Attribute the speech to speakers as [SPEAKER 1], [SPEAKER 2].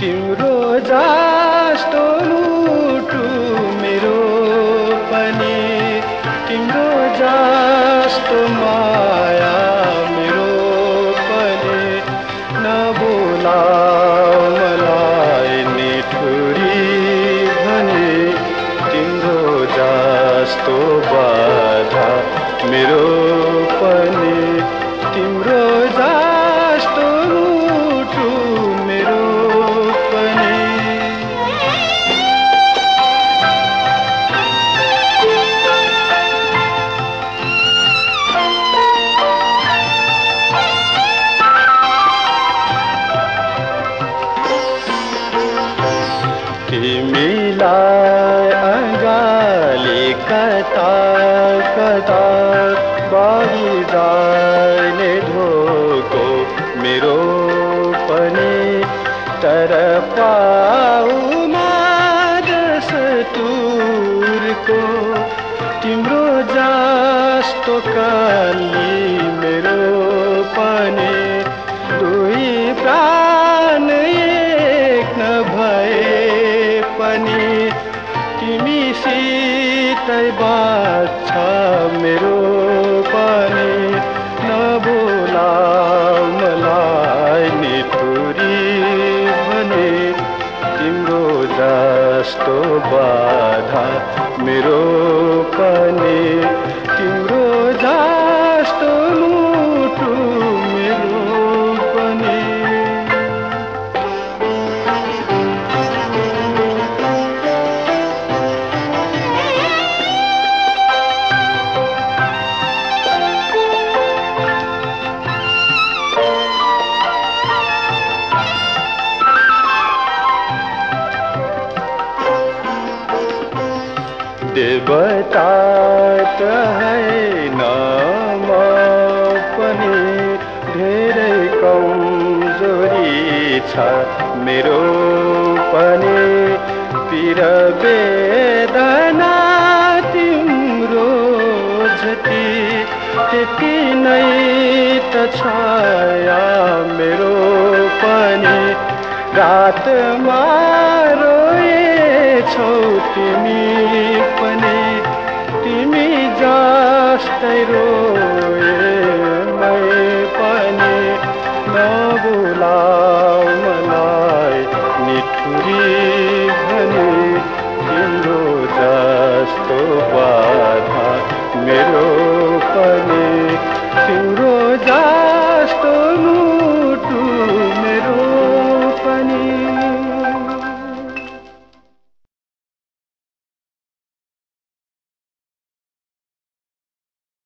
[SPEAKER 1] तिम्रो जस्तो मुटु मेरो पनि, तिम्रो जस्तो माया मेरो पनि। नबोलाऊ मलाई निठुरी भने, तिम्रो जस्तो बाधा मेरो पनि, तिम्रो जस्तो मुटु मेरो पनि। तिमीलाई अगाली कता कता बाहिरले धोको मेरो पनि, तर पाउमा दस्तुरको तिम्रो जस्तो काली मेरो पनि। दुई प्राण एक नभए पनि, तिमीसितै बाँच्छ मेरो पनि। नबोलाऊ मलाई निठुरी भने, तिम्रो जस्तो बाधा मेरो पनि, तिम्रो जस्तो मुटु मेरो पनि। देवता त हैन म पनि, धेरै कमजोरी छ मेरो पनि। पीर वेदना तिम्रो जति, त्यति नै त छाया मेरो पनि। रातमा रोएछौ तिमी पनि, तिमी जस्तै रोए मै पनि। नबोलाऊ मलाई निठुरी भने, तिम्रो जस्तो बाधा मेरो पनि, तिम्रो